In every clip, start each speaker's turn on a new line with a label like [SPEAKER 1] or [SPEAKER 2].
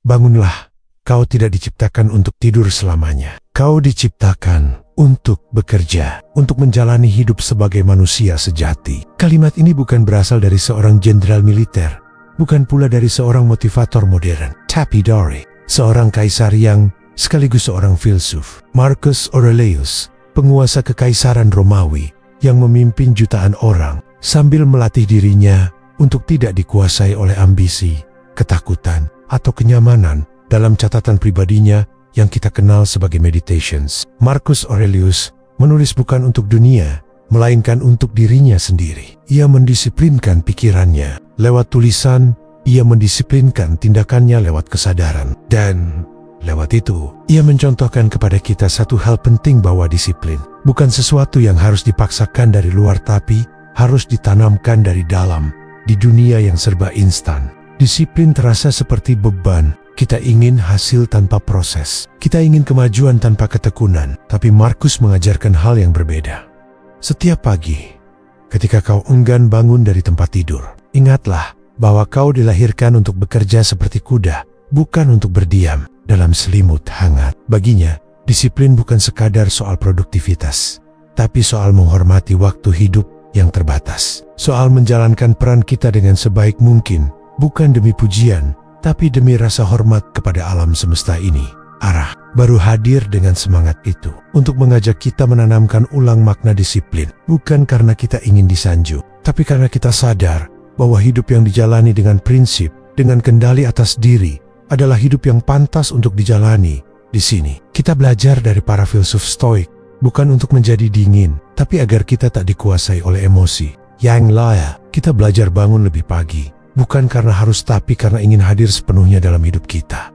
[SPEAKER 1] bangunlah. Kau tidak diciptakan untuk tidur selamanya. Kau diciptakan untuk bekerja, untuk menjalani hidup sebagai manusia sejati. Kalimat ini bukan berasal dari seorang jenderal militer, bukan pula dari seorang motivator modern, tapi dari seorang kaisar yang sekaligus seorang filsuf, Marcus Aurelius, penguasa kekaisaran Romawi yang memimpin jutaan orang sambil melatih dirinya untuk tidak dikuasai oleh ambisi, ketakutan, atau kenyamanan dalam catatan pribadinya yang kita kenal sebagai Meditations. Marcus Aurelius menulis bukan untuk dunia, melainkan untuk dirinya sendiri. Ia mendisiplinkan pikirannya lewat tulisan, ia mendisiplinkan tindakannya lewat kesadaran. Dan lewat itu, ia mencontohkan kepada kita satu hal penting, bahwa disiplin bukan sesuatu yang harus dipaksakan dari luar, tapi harus ditanamkan dari dalam. Di dunia yang serba instan, disiplin terasa seperti beban. Kita ingin hasil tanpa proses. Kita ingin kemajuan tanpa ketekunan. Tapi Marcus mengajarkan hal yang berbeda. Setiap pagi, ketika kau enggan bangun dari tempat tidur, ingatlah bahwa kau dilahirkan untuk bekerja seperti kuda, bukan untuk berdiam dalam selimut hangat. Baginya, disiplin bukan sekadar soal produktivitas, tapi soal menghormati waktu hidup yang terbatas. Soal menjalankan peran kita dengan sebaik mungkin, bukan demi pujian, tapi demi rasa hormat kepada alam semesta ini. Arah baru hadir dengan semangat itu untuk mengajak kita menanamkan ulang makna disiplin, bukan karena kita ingin disanjung, tapi karena kita sadar bahwa hidup yang dijalani dengan prinsip, dengan kendali atas diri, adalah hidup yang pantas untuk dijalani. Di sini, kita belajar dari para filsuf Stoik, bukan untuk menjadi dingin, tapi agar kita tak dikuasai oleh emosi. Yang lain, kita belajar bangun lebih pagi, bukan karena harus, tapi karena ingin hadir sepenuhnya dalam hidup kita.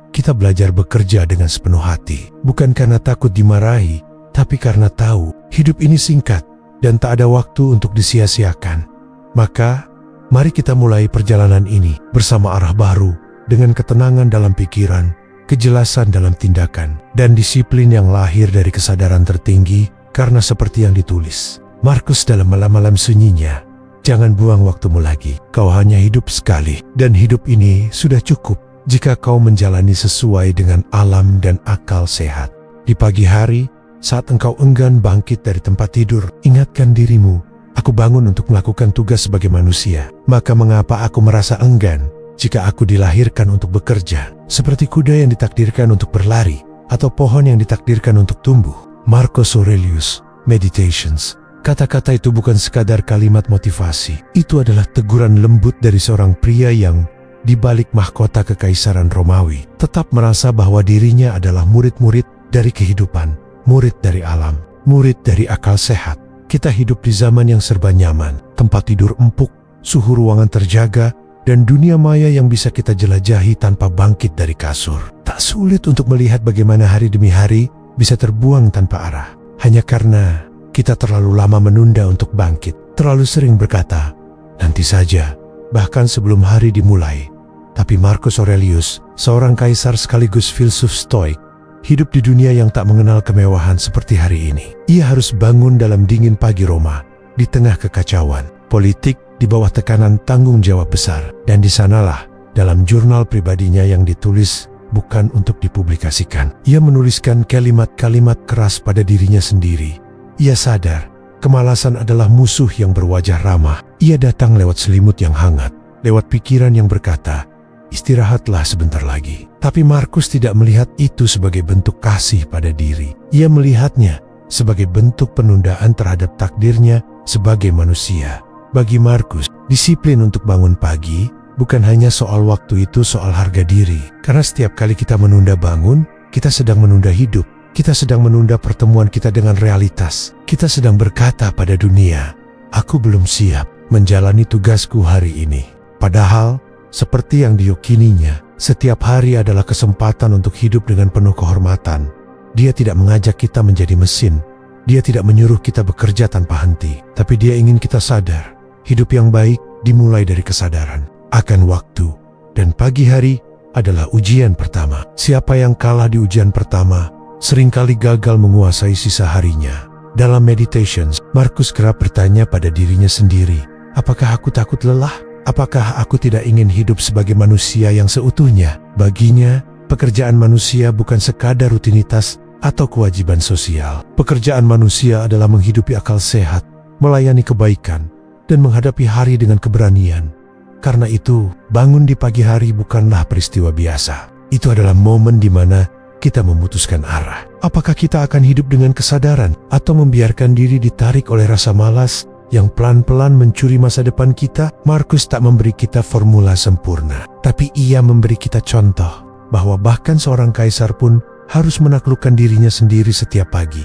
[SPEAKER 1] Kita belajar bekerja dengan sepenuh hati, bukan karena takut dimarahi, tapi karena tahu hidup ini singkat dan tak ada waktu untuk disia-siakan. Maka, mari kita mulai perjalanan ini bersama arah baru, dengan ketenangan dalam pikiran, kejelasan dalam tindakan, dan disiplin yang lahir dari kesadaran tertinggi. Karena seperti yang ditulis Marcus dalam malam-malam sunyinya, jangan buang waktumu lagi. Kau hanya hidup sekali, dan hidup ini sudah cukup jika kau menjalani sesuai dengan alam dan akal sehat. Di pagi hari, saat engkau enggan bangkit dari tempat tidur, ingatkan dirimu, aku bangun untuk melakukan tugas sebagai manusia. Maka mengapa aku merasa enggan jika aku dilahirkan untuk bekerja, seperti kuda yang ditakdirkan untuk berlari, atau pohon yang ditakdirkan untuk tumbuh? Marcus Aurelius, Meditations. Kata-kata itu bukan sekadar kalimat motivasi. Itu adalah teguran lembut dari seorang pria yang di balik mahkota kekaisaran Romawi tetap merasa bahwa dirinya adalah murid-murid dari kehidupan, murid dari alam, murid dari akal sehat. Kita hidup di zaman yang serba nyaman, tempat tidur empuk, suhu ruangan terjaga, dan dunia maya yang bisa kita jelajahi tanpa bangkit dari kasur. Tak sulit untuk melihat bagaimana hari demi hari bisa terbuang tanpa arah, hanya karena kita terlalu lama menunda untuk bangkit, terlalu sering berkata, nanti saja, bahkan sebelum hari dimulai. Tapi Marcus Aurelius, seorang kaisar sekaligus filsuf Stoik, hidup di dunia yang tak mengenal kemewahan seperti hari ini. Ia harus bangun dalam dingin pagi Roma, di tengah kekacauan politik, di bawah tekanan tanggung jawab besar. Dan di sanalah, dalam jurnal pribadinya yang ditulis bukan untuk dipublikasikan, ia menuliskan kalimat-kalimat keras pada dirinya sendiri. Ia sadar, kemalasan adalah musuh yang berwajah ramah. Ia datang lewat selimut yang hangat, lewat pikiran yang berkata, istirahatlah sebentar lagi. Tapi Marcus tidak melihat itu sebagai bentuk kasih pada diri. Ia melihatnya sebagai bentuk penundaan terhadap takdirnya sebagai manusia. Bagi Marcus, disiplin untuk bangun pagi bukan hanya soal waktu, itu soal harga diri. Karena setiap kali kita menunda bangun, kita sedang menunda hidup. Kita sedang menunda pertemuan kita dengan realitas. Kita sedang berkata pada dunia, aku belum siap menjalani tugasku hari ini. Padahal, seperti yang diyakininya, setiap hari adalah kesempatan untuk hidup dengan penuh kehormatan. Dia tidak mengajak kita menjadi mesin. Dia tidak menyuruh kita bekerja tanpa henti. Tapi dia ingin kita sadar, hidup yang baik dimulai dari kesadaran akan waktu. Dan pagi hari adalah ujian pertama. Siapa yang kalah di ujian pertama, seringkali gagal menguasai sisa harinya. Dalam Meditations, Marcus kerap bertanya pada dirinya sendiri, apakah aku takut lelah? apakah aku tidak ingin hidup sebagai manusia yang seutuhnya? Baginya, pekerjaan manusia bukan sekadar rutinitas atau kewajiban sosial. Pekerjaan manusia adalah menghidupi akal sehat, melayani kebaikan, dan menghadapi hari dengan keberanian. Karena itu, bangun di pagi hari bukanlah peristiwa biasa. Itu adalah momen di mana kita memutuskan arah. Apakah kita akan hidup dengan kesadaran atau membiarkan diri ditarik oleh rasa malas yang pelan-pelan mencuri masa depan kita? Markus tak memberi kita formula sempurna, tapi ia memberi kita contoh bahwa bahkan seorang kaisar pun harus menaklukkan dirinya sendiri setiap pagi.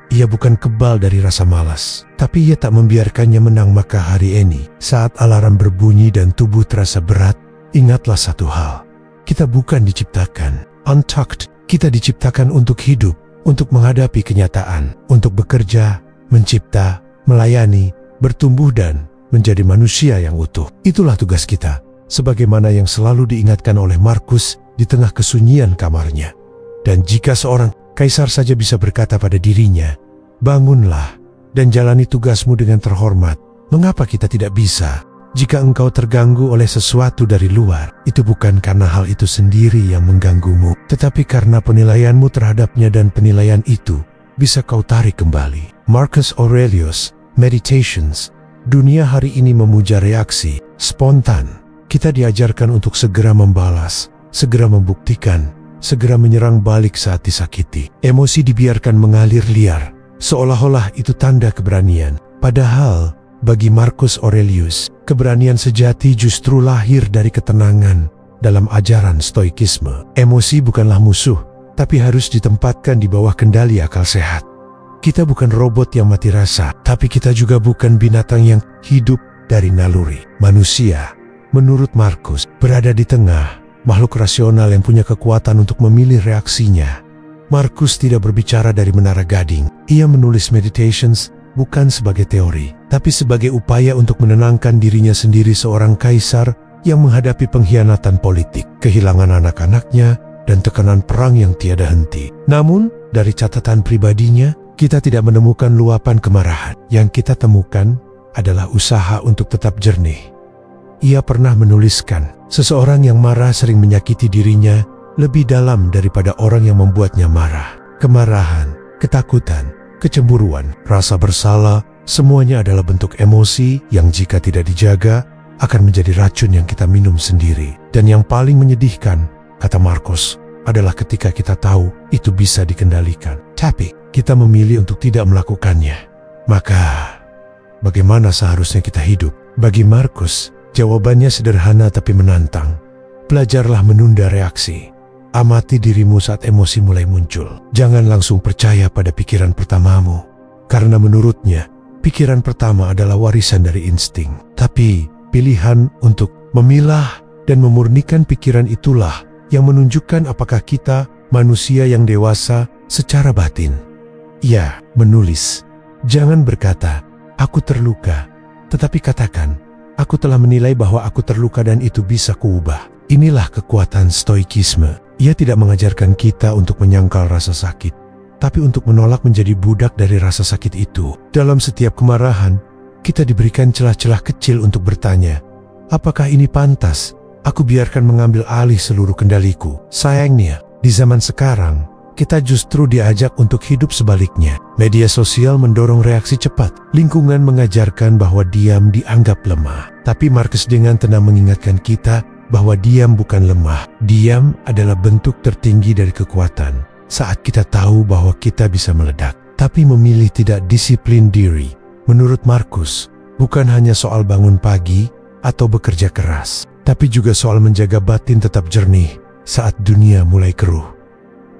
[SPEAKER 1] Ia bukan kebal dari rasa malas, tapi ia tak membiarkannya menang. Maka hari ini, saat alarm berbunyi dan tubuh terasa berat, ingatlah satu hal. Kita bukan diciptakan untucked. Kita diciptakan untuk hidup, untuk menghadapi kenyataan, untuk bekerja, mencipta, melayani, bertumbuh dan menjadi manusia yang utuh. Itulah tugas kita, sebagaimana yang selalu diingatkan oleh Markus di tengah kesunyian kamarnya. Dan jika seorang kaisar saja bisa berkata pada dirinya, "Bangunlah dan jalani tugasmu dengan terhormat," mengapa kita tidak bisa? Jika engkau terganggu oleh sesuatu dari luar, itu bukan karena hal itu sendiri yang mengganggumu, tetapi karena penilaianmu terhadapnya, dan penilaian itu bisa kau tarik kembali. Marcus Aurelius, Meditations. Dunia hari ini memuja reaksi spontan. Kita diajarkan untuk segera membalas, segera membuktikan, segera menyerang balik saat disakiti. Emosi dibiarkan mengalir liar, seolah-olah itu tanda keberanian. Padahal, bagi Marcus Aurelius, keberanian sejati justru lahir dari ketenangan dalam ajaran stoikisme. Emosi bukanlah musuh, tapi harus ditempatkan di bawah kendali akal sehat. Kita bukan robot yang mati rasa, tapi kita juga bukan binatang yang hidup dari naluri. Manusia, menurut Marcus, berada di tengah, makhluk rasional yang punya kekuatan untuk memilih reaksinya. Marcus tidak berbicara dari menara gading. Ia menulis Meditations bukan sebagai teori, tapi sebagai upaya untuk menenangkan dirinya sendiri, seorang kaisar yang menghadapi pengkhianatan politik, kehilangan anak-anaknya, dan tekanan perang yang tiada henti. Namun, dari catatan pribadinya, kita tidak menemukan luapan kemarahan. Yang kita temukan adalah usaha untuk tetap jernih. Ia pernah menuliskan, seseorang yang marah sering menyakiti dirinya lebih dalam daripada orang yang membuatnya marah. Kemarahan, ketakutan, kecemburuan, rasa bersalah, semuanya adalah bentuk emosi yang jika tidak dijaga akan menjadi racun yang kita minum sendiri. Dan yang paling menyedihkan, kata Marcus, adalah ketika kita tahu itu bisa dikendalikan, tapi kita memilih untuk tidak melakukannya. Maka, bagaimana seharusnya kita hidup? Bagi Marcus, jawabannya sederhana tapi menantang. Belajarlah menunda reaksi. Amati dirimu saat emosi mulai muncul. Jangan langsung percaya pada pikiran pertamamu, karena menurutnya, pikiran pertama adalah warisan dari insting. Tapi, pilihan untuk memilah dan memurnikan pikiran itulah yang menunjukkan apakah kita manusia yang dewasa secara batin. Ia menulis, jangan berkata, "Aku terluka," tetapi katakan, "Aku telah menilai bahwa aku terluka dan itu bisa kuubah." Inilah kekuatan stoikisme. Ia tidak mengajarkan kita untuk menyangkal rasa sakit, tapi untuk menolak menjadi budak dari rasa sakit itu. Dalam setiap kemarahan, kita diberikan celah-celah kecil untuk bertanya, apakah ini pantas? Aku biarkan mengambil alih seluruh kendaliku. Sayangnya, di zaman sekarang, kita justru diajak untuk hidup sebaliknya. Media sosial mendorong reaksi cepat. Lingkungan mengajarkan bahwa diam dianggap lemah. Tapi Marcus dengan tenang mengingatkan kita bahwa diam bukan lemah. Diam adalah bentuk tertinggi dari kekuatan. Saat kita tahu bahwa kita bisa meledak, tapi memilih tidak disiplin diri. Menurut Marcus, bukan hanya soal bangun pagi atau bekerja keras, tapi juga soal menjaga batin tetap jernih saat dunia mulai keruh.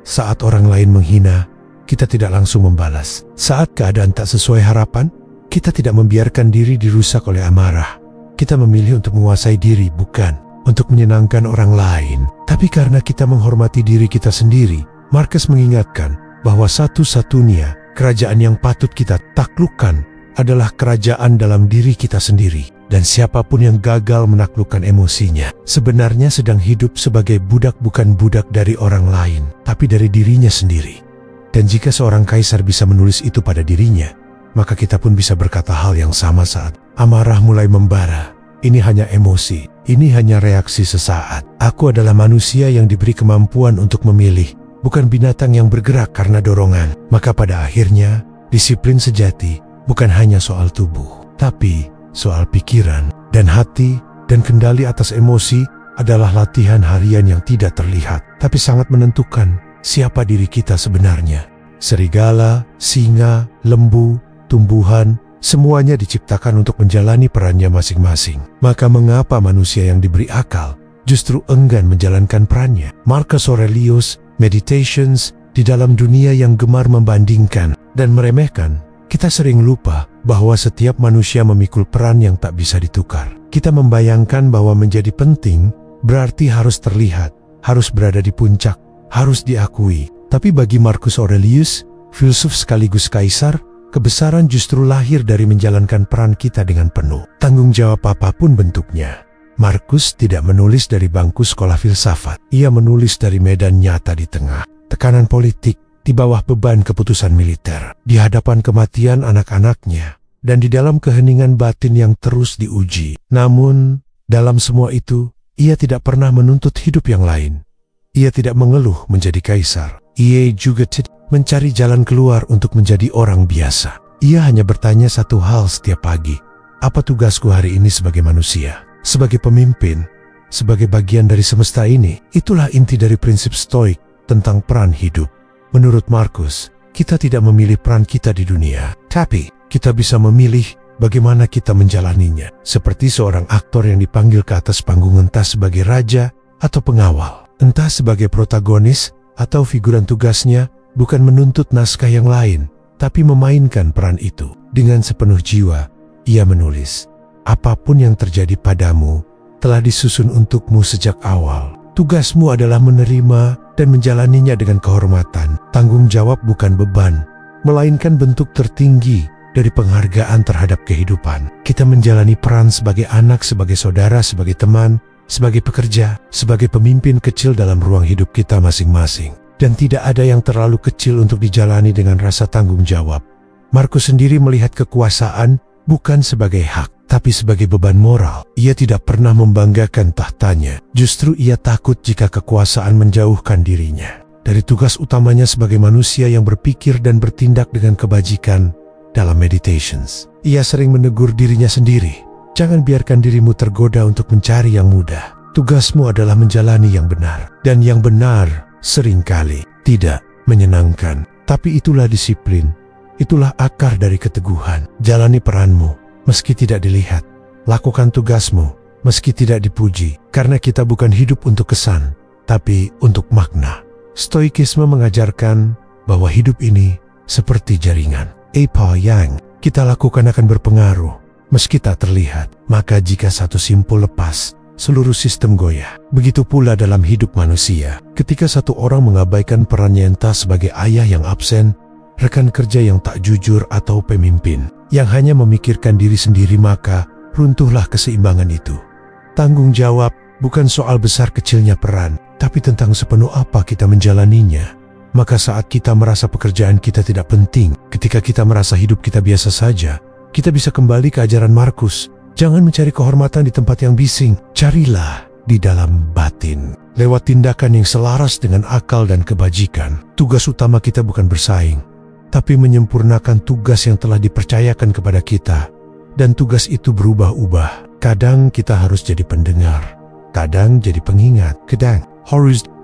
[SPEAKER 1] Saat orang lain menghina, kita tidak langsung membalas. Saat keadaan tak sesuai harapan, kita tidak membiarkan diri dirusak oleh amarah. Kita memilih untuk menguasai diri, bukan untuk menyenangkan orang lain, tapi karena kita menghormati diri kita sendiri. Marcus mengingatkan bahwa satu-satunya kerajaan yang patut kita taklukkan adalah kerajaan dalam diri kita sendiri. Dan siapapun yang gagal menaklukkan emosinya, sebenarnya sedang hidup sebagai budak, bukan budak dari orang lain, tapi dari dirinya sendiri. Dan jika seorang kaisar bisa menulis itu pada dirinya, maka kita pun bisa berkata hal yang sama saat amarah mulai membara. Ini hanya emosi, ini hanya reaksi sesaat. Aku adalah manusia yang diberi kemampuan untuk memilih, bukan binatang yang bergerak karena dorongan. Maka pada akhirnya, disiplin sejati bukan hanya soal tubuh, tapi soal pikiran dan hati, dan kendali atas emosi adalah latihan harian yang tidak terlihat, tapi sangat menentukan siapa diri kita sebenarnya. Serigala, singa, lembu, tumbuhan, semuanya diciptakan untuk menjalani perannya masing-masing. Maka mengapa manusia yang diberi akal justru enggan menjalankan perannya? Marcus Aurelius, Meditations, di dalam dunia yang gemar membandingkan dan meremehkan, kita sering lupa bahwa setiap manusia memikul peran yang tak bisa ditukar. Kita membayangkan bahwa menjadi penting berarti harus terlihat, harus berada di puncak, harus diakui. Tapi bagi Marcus Aurelius, filsuf sekaligus kaisar, kebesaran justru lahir dari menjalankan peran kita dengan penuh tanggung jawab apapun bentuknya. Marcus tidak menulis dari bangku sekolah filsafat. Ia menulis dari medan nyata di tengah tekanan politik, di bawah beban keputusan militer, di hadapan kematian anak-anaknya, dan di dalam keheningan batin yang terus diuji. Namun, dalam semua itu, ia tidak pernah menuntut hidup yang lain. Ia tidak mengeluh menjadi kaisar. Ia juga tidak mencari jalan keluar untuk menjadi orang biasa. Ia hanya bertanya satu hal setiap pagi. Apa tugasku hari ini sebagai manusia? Sebagai pemimpin? Sebagai bagian dari semesta ini? Itulah inti dari prinsip Stoik tentang peran hidup. Menurut Marcus, kita tidak memilih peran kita di dunia, tapi kita bisa memilih bagaimana kita menjalaninya. Seperti seorang aktor yang dipanggil ke atas panggung entah sebagai raja atau pengawal, entah sebagai protagonis atau figuran. Tugasnya bukan menuntut naskah yang lain, tapi memainkan peran itu. Dengan sepenuh jiwa, ia menulis, apapun yang terjadi padamu telah disusun untukmu sejak awal. Tugasmu adalah menerima dan menjalaninya dengan kehormatan. Tanggung jawab bukan beban, melainkan bentuk tertinggi dari penghargaan terhadap kehidupan. Kita menjalani peran sebagai anak, sebagai saudara, sebagai teman, sebagai pekerja, sebagai pemimpin kecil dalam ruang hidup kita masing-masing. Dan tidak ada yang terlalu kecil untuk dijalani dengan rasa tanggung jawab. Marcus sendiri melihat kekuasaan bukan sebagai hak, tapi sebagai beban moral. Ia tidak pernah membanggakan tahtanya. Justru ia takut jika kekuasaan menjauhkan dirinya dari tugas utamanya sebagai manusia yang berpikir dan bertindak dengan kebajikan. Dalam Meditations, ia sering menegur dirinya sendiri. Jangan biarkan dirimu tergoda untuk mencari yang mudah. Tugasmu adalah menjalani yang benar. Dan yang benar seringkali tidak menyenangkan. Tapi itulah disiplin. Itulah akar dari keteguhan. Jalani peranmu meski tidak dilihat. Lakukan tugasmu meski tidak dipuji. Karena kita bukan hidup untuk kesan, tapi untuk makna. Stoikisme mengajarkan bahwa hidup ini seperti jaringan. Apa yang kita lakukan akan berpengaruh meski tak terlihat. Maka jika satu simpul lepas, seluruh sistem goyah. Begitu pula dalam hidup manusia. Ketika satu orang mengabaikan perannya, entah sebagai ayah yang absen, rekan kerja yang tak jujur, atau pemimpin yang hanya memikirkan diri sendiri, maka runtuhlah keseimbangan itu. Tanggung jawab bukan soal besar kecilnya peran, tapi tentang sepenuh apa kita menjalaninya. Maka saat kita merasa pekerjaan kita tidak penting, ketika kita merasa hidup kita biasa saja, kita bisa kembali ke ajaran Marcus. Jangan mencari kehormatan di tempat yang bising, carilah di dalam batin. Lewat tindakan yang selaras dengan akal dan kebajikan. Tugas utama kita bukan bersaing, tapi menyempurnakan tugas yang telah dipercayakan kepada kita. Dan tugas itu berubah-ubah. Kadang kita harus jadi pendengar, kadang jadi pengingat,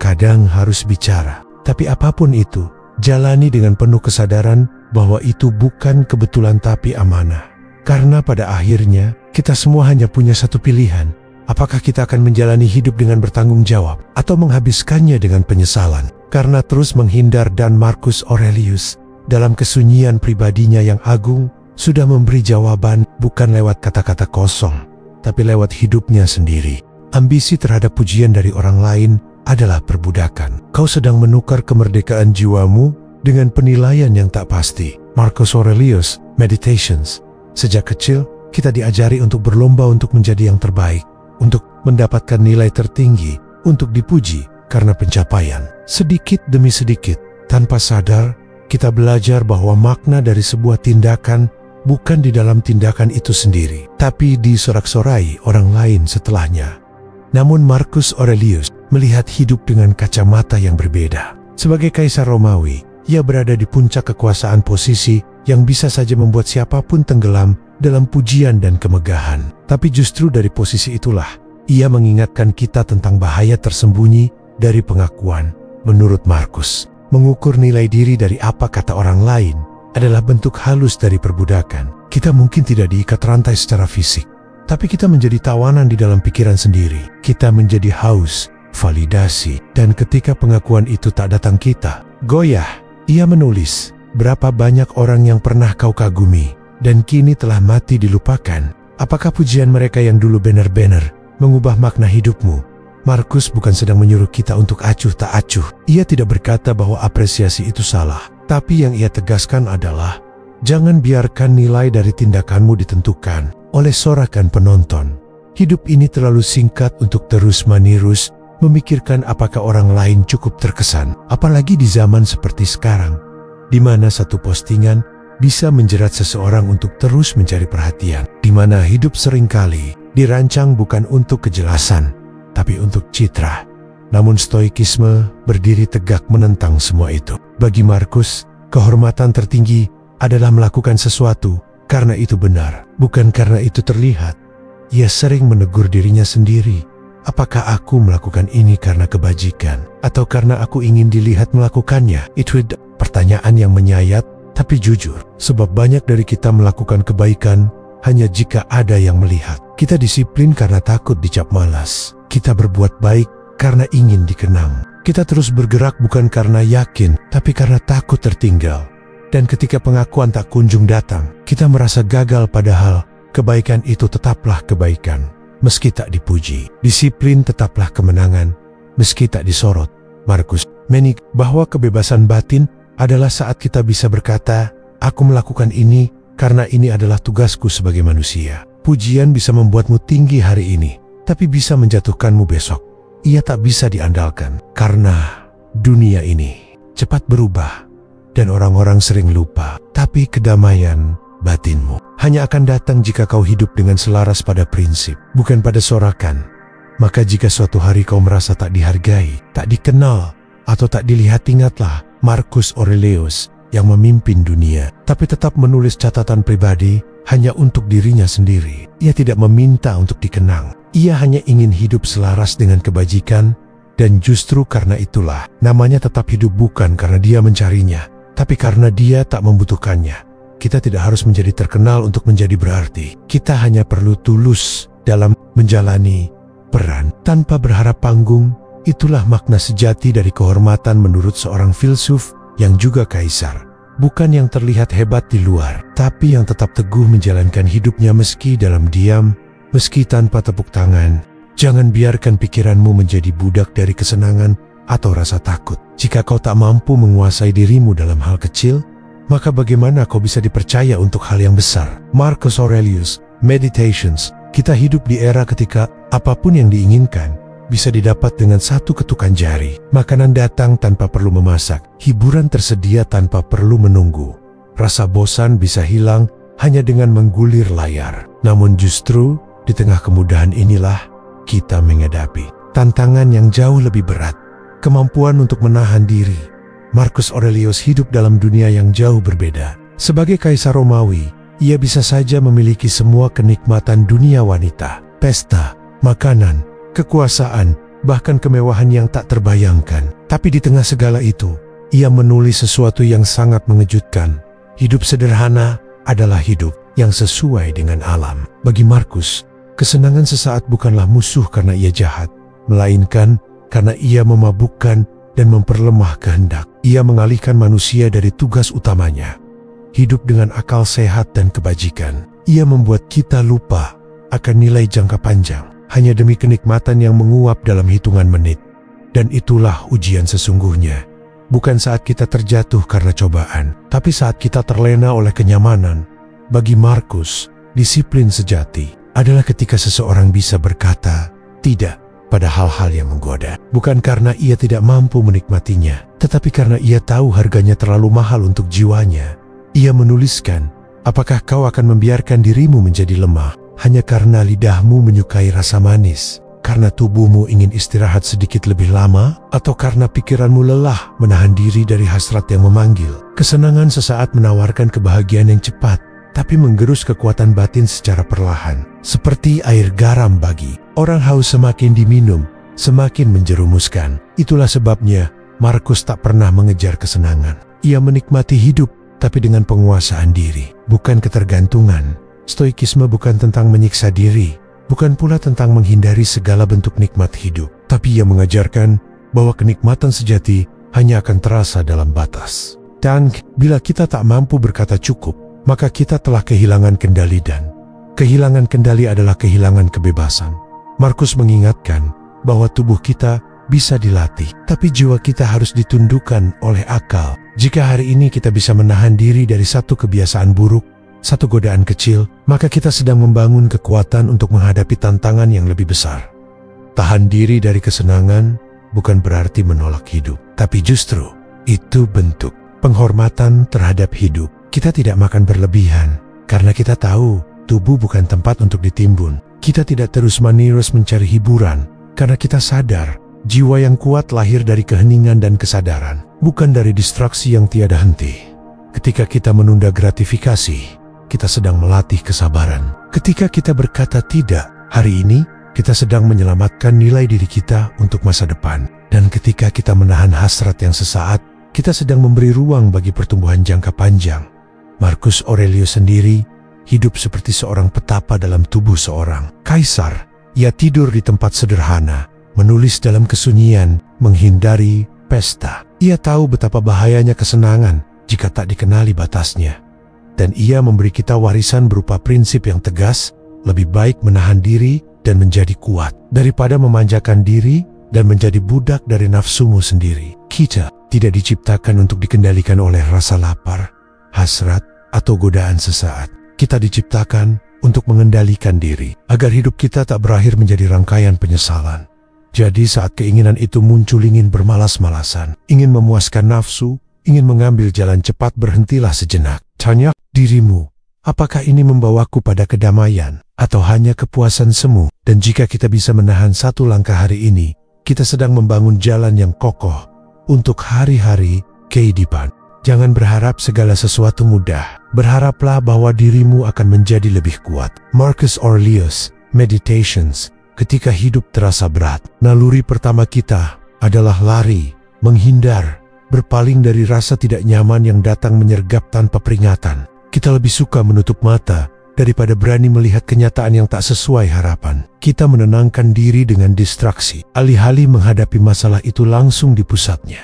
[SPEAKER 1] kadang harus bicara. Tapi apapun itu, jalani dengan penuh kesadaran bahwa itu bukan kebetulan tapi amanah. Karena pada akhirnya, kita semua hanya punya satu pilihan. Apakah kita akan menjalani hidup dengan bertanggung jawab atau menghabiskannya dengan penyesalan? Karena terus menghindar. Dan Marcus Aurelius dalam kesunyian pribadinya yang agung sudah memberi jawaban bukan lewat kata-kata kosong, tapi lewat hidupnya sendiri. Ambisi terhadap pujian dari orang lain adalah perbudakan. Kau sedang menukar kemerdekaan jiwamu dengan penilaian yang tak pasti. Marcus Aurelius, Meditations. Sejak kecil, kita diajari untuk berlomba untuk menjadi yang terbaik, untuk mendapatkan nilai tertinggi, untuk dipuji karena pencapaian. Sedikit demi sedikit, tanpa sadar, kita belajar bahwa makna dari sebuah tindakan bukan di dalam tindakan itu sendiri, tapi disorak-sorai orang lain setelahnya. Namun Marcus Aurelius melihat hidup dengan kacamata yang berbeda. Sebagai kaisar Romawi, ia berada di puncak kekuasaan, posisi yang bisa saja membuat siapapun tenggelam dalam pujian dan kemegahan. Tapi justru dari posisi itulah, ia mengingatkan kita tentang bahaya tersembunyi dari pengakuan. Menurut Marcus, mengukur nilai diri dari apa kata orang lain adalah bentuk halus dari perbudakan. Kita mungkin tidak diikat rantai secara fisik, tapi kita menjadi tawanan di dalam pikiran sendiri. Kita menjadi haus validasi, dan ketika pengakuan itu tak datang, kita goyah. Ia menulis, berapa banyak orang yang pernah kau kagumi dan kini telah mati dilupakan. Apakah pujian mereka yang dulu benar-benar mengubah makna hidupmu? Marcus bukan sedang menyuruh kita untuk acuh tak acuh. Ia tidak berkata bahwa apresiasi itu salah, tapi yang ia tegaskan adalah, jangan biarkan nilai dari tindakanmu ditentukan oleh sorakan penonton. Hidup ini terlalu singkat untuk terus-menerus memikirkan apakah orang lain cukup terkesan, apalagi di zaman seperti sekarang, di mana satu postingan bisa menjerat seseorang untuk terus mencari perhatian, di mana hidup seringkali dirancang bukan untuk kejelasan, tapi untuk citra. Namun stoikisme berdiri tegak menentang semua itu. Bagi Marcus, kehormatan tertinggi adalah melakukan sesuatu karena itu benar, bukan karena itu terlihat. Ia sering menegur dirinya sendiri. Apakah aku melakukan ini karena kebajikan, atau karena aku ingin dilihat melakukannya? Itu pertanyaan yang menyayat, tapi jujur. Sebab banyak dari kita melakukan kebaikan hanya jika ada yang melihat. Kita disiplin karena takut dicap malas. Kita berbuat baik karena ingin dikenang. Kita terus bergerak bukan karena yakin, tapi karena takut tertinggal. Dan ketika pengakuan tak kunjung datang, kita merasa gagal, padahal kebaikan itu tetaplah kebaikan meski tak dipuji. Disiplin tetaplah kemenangan meski tak disorot. Marcus menik bahwa kebebasan batin adalah saat kita bisa berkata, aku melakukan ini karena ini adalah tugasku sebagai manusia. Pujian bisa membuatmu tinggi hari ini, tapi bisa menjatuhkanmu besok. Ia tak bisa diandalkan karena dunia ini cepat berubah dan orang-orang sering lupa. Tapi kedamaian batinmu hanya akan datang jika kau hidup dengan selaras pada prinsip, bukan pada sorakan. Maka jika suatu hari kau merasa tak dihargai, tak dikenal, atau tak dilihat, ingatlah Marcus Aurelius yang memimpin dunia, tapi tetap menulis catatan pribadi hanya untuk dirinya sendiri. Ia tidak meminta untuk dikenang. Ia hanya ingin hidup selaras dengan kebajikan, dan justru karena itulah namanya tetap hidup, bukan karena dia mencarinya, tapi karena dia tak membutuhkannya. Kita tidak harus menjadi terkenal untuk menjadi berarti. Kita hanya perlu tulus dalam menjalani peran tanpa berharap panggung. Itulah makna sejati dari kehormatan menurut seorang filsuf yang juga kaisar. Bukan yang terlihat hebat di luar, tapi yang tetap teguh menjalankan hidupnya meski dalam diam, meski tanpa tepuk tangan. Jangan biarkan pikiranmu menjadi budak dari kesenangan atau rasa takut. Jika kau tak mampu menguasai dirimu dalam hal kecil, maka bagaimana kau bisa dipercaya untuk hal yang besar? Marcus Aurelius, Meditations. Kita hidup di era ketika apapun yang diinginkan bisa didapat dengan satu ketukan jari. Makanan datang tanpa perlu memasak, hiburan tersedia tanpa perlu menunggu. Rasa bosan bisa hilang hanya dengan menggulir layar. Namun justru di tengah kemudahan inilah kita menghadapi tantangan yang jauh lebih berat, kemampuan untuk menahan diri. Marcus Aurelius hidup dalam dunia yang jauh berbeda. Sebagai kaisar Romawi, ia bisa saja memiliki semua kenikmatan dunia wanita, pesta, makanan, kekuasaan, bahkan kemewahan yang tak terbayangkan. Tapi di tengah segala itu, ia menulis sesuatu yang sangat mengejutkan. Hidup sederhana adalah hidup yang sesuai dengan alam. Bagi Marcus, kesenangan sesaat bukanlah musuh karena ia jahat, melainkan karena ia memabukkan dan memperlemah kehendak. Ia mengalihkan manusia dari tugas utamanya, hidup dengan akal sehat dan kebajikan. Ia membuat kita lupa akan nilai jangka panjang hanya demi kenikmatan yang menguap dalam hitungan menit. Dan itulah ujian sesungguhnya. Bukan saat kita terjatuh karena cobaan, tapi saat kita terlena oleh kenyamanan. Bagi Marcus, disiplin sejati adalah ketika seseorang bisa berkata tidak pada hal-hal yang menggoda. Bukan karena ia tidak mampu menikmatinya, tetapi karena ia tahu harganya terlalu mahal untuk jiwanya. Ia menuliskan, Apakah kau akan membiarkan dirimu menjadi lemah hanya karena lidahmu menyukai rasa manis, karena tubuhmu ingin istirahat sedikit lebih lama, atau karena pikiranmu lelah menahan diri dari hasrat yang memanggil? Kesenangan sesaat menawarkan kebahagiaan yang cepat, tapi menggerus kekuatan batin secara perlahan. Seperti air garam bagi orang haus, semakin diminum, semakin menjerumuskan. Itulah sebabnya Markus tak pernah mengejar kesenangan. Ia menikmati hidup, tapi dengan penguasaan diri, bukan ketergantungan. Stoikisme bukan tentang menyiksa diri, bukan pula tentang menghindari segala bentuk nikmat hidup, tapi ia mengajarkan bahwa kenikmatan sejati hanya akan terasa dalam batas. Dan bila kita tak mampu berkata cukup, maka kita telah kehilangan kendali, dan kehilangan kendali adalah kehilangan kebebasan. Markus mengingatkan bahwa tubuh kita bisa dilatih, tapi jiwa kita harus ditundukkan oleh akal. Jika hari ini kita bisa menahan diri dari satu kebiasaan buruk, satu godaan kecil, maka kita sedang membangun kekuatan untuk menghadapi tantangan yang lebih besar. Tahan diri dari kesenangan bukan berarti menolak hidup, tapi justru itu bentuk penghormatan terhadap hidup. Kita tidak makan berlebihan, karena kita tahu tubuh bukan tempat untuk ditimbun. Kita tidak terus-menerus mencari hiburan, karena kita sadar jiwa yang kuat lahir dari keheningan dan kesadaran, bukan dari distraksi yang tiada henti. Ketika kita menunda gratifikasi, kita sedang melatih kesabaran. Ketika kita berkata tidak hari ini, kita sedang menyelamatkan nilai diri kita untuk masa depan. Dan ketika kita menahan hasrat yang sesaat, kita sedang memberi ruang bagi pertumbuhan jangka panjang. Marcus Aurelius sendiri hidup seperti seorang petapa dalam tubuh seorang kaisar. Ia tidur di tempat sederhana, menulis dalam kesunyian, menghindari pesta. Ia tahu betapa bahayanya kesenangan jika tak dikenali batasnya. Dan ia memberi kita warisan berupa prinsip yang tegas, lebih baik menahan diri dan menjadi kuat, daripada memanjakan diri dan menjadi budak dari nafsumu sendiri. Kita tidak diciptakan untuk dikendalikan oleh rasa lapar, hasrat, atau godaan sesaat. Kita diciptakan untuk mengendalikan diri, agar hidup kita tak berakhir menjadi rangkaian penyesalan. Jadi saat keinginan itu muncul, ingin bermalas-malasan, ingin memuaskan nafsu, ingin mengambil jalan cepat, berhentilah sejenak. Tanya dirimu, apakah ini membawaku pada kedamaian atau hanya kepuasan semu? Dan jika kita bisa menahan satu langkah hari ini, kita sedang membangun jalan yang kokoh untuk hari-hari kehidupan. Jangan berharap segala sesuatu mudah. Berharaplah bahwa dirimu akan menjadi lebih kuat. Marcus Aurelius, Meditations. Ketika hidup terasa berat, naluri pertama kita adalah lari, menghindar, berpaling dari rasa tidak nyaman yang datang menyergap tanpa peringatan. Kita lebih suka menutup mata daripada berani melihat kenyataan yang tak sesuai harapan. Kita menenangkan diri dengan distraksi, alih-alih menghadapi masalah itu langsung di pusatnya.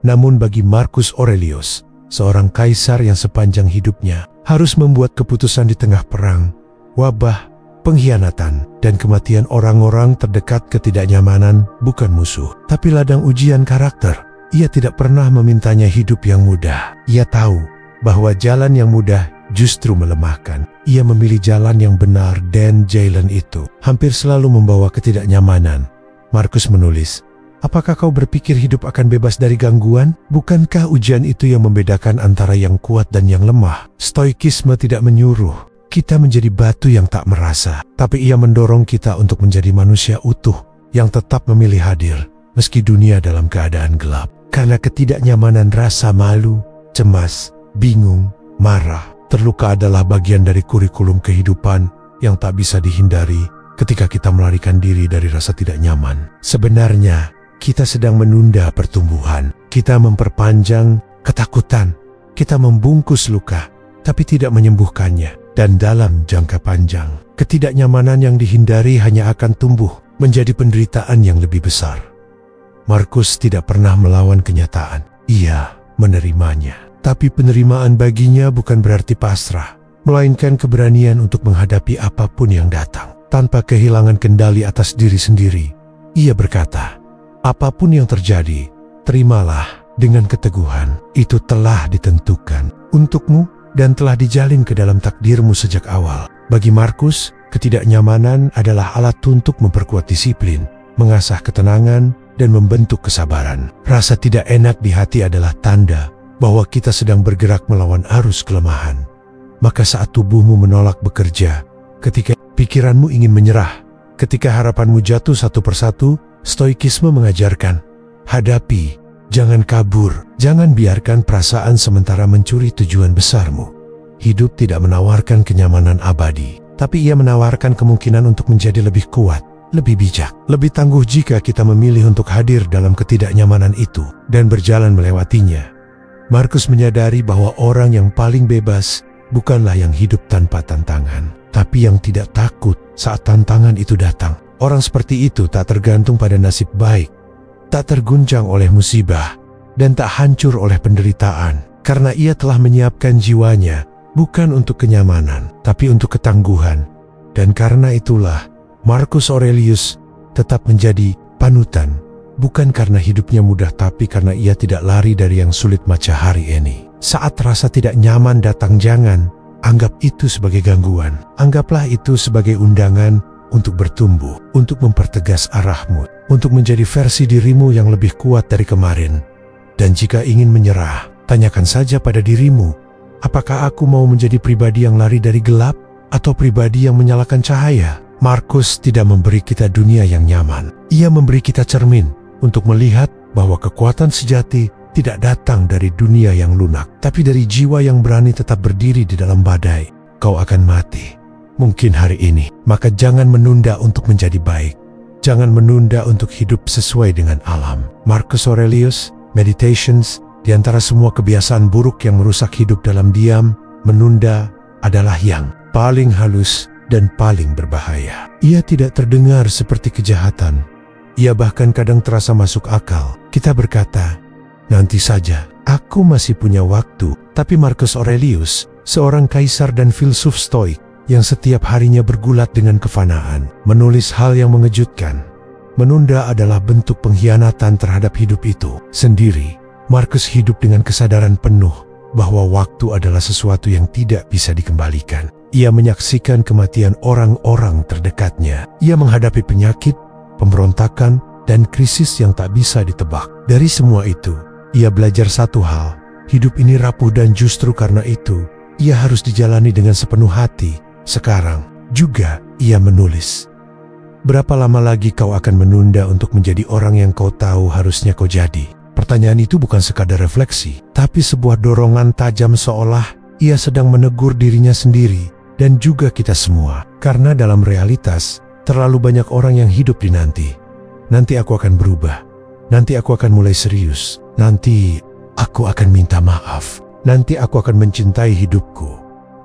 [SPEAKER 1] Namun bagi Marcus Aurelius, seorang kaisar yang sepanjang hidupnya harus membuat keputusan di tengah perang, wabah, pengkhianatan, dan kematian, orang-orang terdekat ketidaknyamanan bukan musuh, tapi ladang ujian karakter. Ia tidak pernah memintanya hidup yang mudah. Ia tahu bahwa jalan yang mudah justru melemahkan. Ia memilih jalan yang benar, dan jalan itu hampir selalu membawa ketidaknyamanan. Marcus menulis, apakah kau berpikir hidup akan bebas dari gangguan? Bukankah ujian itu yang membedakan antara yang kuat dan yang lemah? Stoikisme tidak menyuruh kita menjadi batu yang tak merasa, tapi ia mendorong kita untuk menjadi manusia utuh yang tetap memilih hadir meski dunia dalam keadaan gelap. Karena ketidaknyamanan, rasa malu, cemas, bingung, marah, terluka adalah bagian dari kurikulum kehidupan yang tak bisa dihindari ketika kita melarikan diri dari rasa tidak nyaman. Sebenarnya, kita sedang menunda pertumbuhan. Kita memperpanjang ketakutan. Kita membungkus luka, tapi tidak menyembuhkannya. Dan dalam jangka panjang, ketidaknyamanan yang dihindari hanya akan tumbuh menjadi penderitaan yang lebih besar. Marcus tidak pernah melawan kenyataan. Ia menerimanya. Tapi penerimaan baginya bukan berarti pasrah, melainkan keberanian untuk menghadapi apapun yang datang tanpa kehilangan kendali atas diri sendiri. Ia berkata, apapun yang terjadi, terimalah dengan keteguhan. Itu telah ditentukan untukmu dan telah dijalin ke dalam takdirmu sejak awal. Bagi Marcus, ketidaknyamanan adalah alat untuk memperkuat disiplin, mengasah ketenangan, dan membentuk kesabaran. Rasa tidak enak di hati adalah tanda bahwa kita sedang bergerak melawan arus kelemahan. maka saat tubuhmu menolak bekerja, ketika pikiranmu ingin menyerah, ketika harapanmu jatuh satu persatu, stoikisme mengajarkan, hadapi, jangan kabur, jangan biarkan perasaan sementara mencuri tujuan besarmu. Hidup tidak menawarkan kenyamanan abadi, tapi ia menawarkan kemungkinan untuk menjadi lebih kuat, lebih bijak, lebih tangguh jika kita memilih untuk hadir dalam ketidaknyamanan itu dan berjalan melewatinya. Markus menyadari bahwa orang yang paling bebas bukanlah yang hidup tanpa tantangan, tapi yang tidak takut saat tantangan itu datang. Orang seperti itu tak tergantung pada nasib baik, tak terguncang oleh musibah, dan tak hancur oleh penderitaan, karena ia telah menyiapkan jiwanya bukan untuk kenyamanan, tapi untuk ketangguhan. Dan karena itulah Marcus Aurelius tetap menjadi panutan, bukan karena hidupnya mudah, tapi karena ia tidak lari dari yang sulit macam hari ini. Saat rasa tidak nyaman datang, jangan anggap itu sebagai gangguan. Anggaplah itu sebagai undangan untuk bertumbuh, untuk mempertegas arahmu, untuk menjadi versi dirimu yang lebih kuat dari kemarin. Dan jika ingin menyerah, tanyakan saja pada dirimu, apakah aku mau menjadi pribadi yang lari dari gelap atau pribadi yang menyalakan cahaya? Markus tidak memberi kita dunia yang nyaman. Ia memberi kita cermin untuk melihat bahwa kekuatan sejati tidak datang dari dunia yang lunak, tapi dari jiwa yang berani tetap berdiri di dalam badai. Kau akan mati, mungkin hari ini, maka jangan menunda untuk menjadi baik. Jangan menunda untuk hidup sesuai dengan alam. Marcus Aurelius, Meditations. Di antara semua kebiasaan buruk yang merusak hidup dalam diam, menunda adalah yang paling halus dan paling berbahaya. Ia tidak terdengar seperti kejahatan. Ia bahkan kadang terasa masuk akal. Kita berkata, nanti saja, aku masih punya waktu. Tapi Marcus Aurelius, seorang kaisar dan filsuf stoik yang setiap harinya bergulat dengan kefanaan, menulis hal yang mengejutkan. Menunda adalah bentuk pengkhianatan terhadap hidup itu sendiri. Marcus hidup dengan kesadaran penuh bahwa waktu adalah sesuatu yang tidak bisa dikembalikan. Ia menyaksikan kematian orang-orang terdekatnya. Ia menghadapi penyakit, pemberontakan, dan krisis yang tak bisa ditebak. Dari semua itu, ia belajar satu hal, hidup ini rapuh dan justru karena itu, ia harus dijalani dengan sepenuh hati. Sekarang, juga ia menulis. Berapa lama lagi kau akan menunda untuk menjadi orang yang kau tahu harusnya kau jadi? Pertanyaan itu bukan sekadar refleksi, tapi sebuah dorongan tajam seolah ia sedang menegur dirinya sendiri dan juga kita semua. Karena dalam realitas, terlalu banyak orang yang hidup di nanti. Nanti aku akan berubah. Nanti aku akan mulai serius. Nanti aku akan minta maaf. Nanti aku akan mencintai hidupku.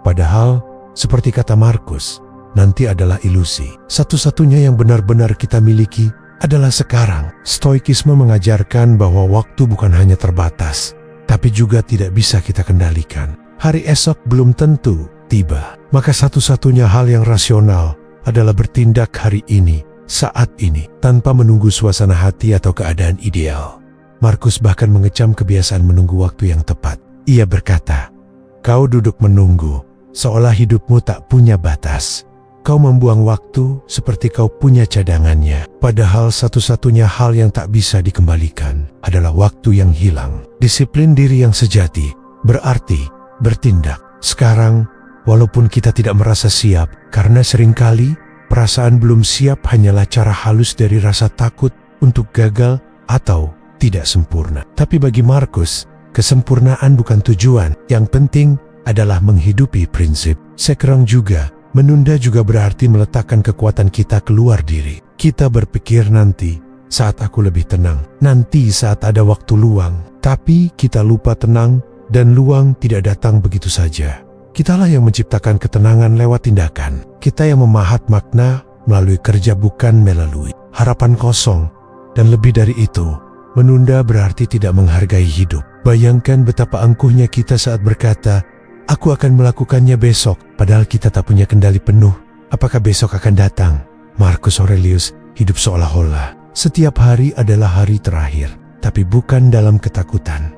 [SPEAKER 1] Padahal, seperti kata Markus, nanti adalah ilusi. Satu-satunya yang benar-benar kita miliki adalah sekarang. Stoikisme mengajarkan bahwa waktu bukan hanya terbatas, tapi juga tidak bisa kita kendalikan. Hari esok belum tentu tiba. Maka satu-satunya hal yang rasional adalah bertindak hari ini, saat ini, tanpa menunggu suasana hati atau keadaan ideal. Markus bahkan mengecam kebiasaan menunggu waktu yang tepat. Ia berkata, kau duduk menunggu, seolah hidupmu tak punya batas. Kau membuang waktu seperti kau punya cadangannya. Padahal satu-satunya hal yang tak bisa dikembalikan adalah waktu yang hilang. Disiplin diri yang sejati berarti bertindak sekarang, walaupun kita tidak merasa siap, karena seringkali perasaan belum siap hanyalah cara halus dari rasa takut untuk gagal atau tidak sempurna. Tapi bagi Markus, kesempurnaan bukan tujuan. Yang penting adalah menghidupi prinsip. Sekarang juga, menunda juga berarti meletakkan kekuatan kita keluar diri. Kita berpikir nanti, saat aku lebih tenang. Nanti saat ada waktu luang. Tapi kita lupa tenang, dan luang tidak datang begitu saja. Kitalah yang menciptakan ketenangan lewat tindakan. Kita yang memahat makna melalui kerja, bukan melalui harapan kosong. Dan lebih dari itu, menunda berarti tidak menghargai hidup. Bayangkan betapa angkuhnya kita saat berkata, aku akan melakukannya besok, padahal kita tak punya kendali penuh. Apakah besok akan datang? Marcus Aurelius hidup seolah-olah setiap hari adalah hari terakhir, tapi bukan dalam ketakutan.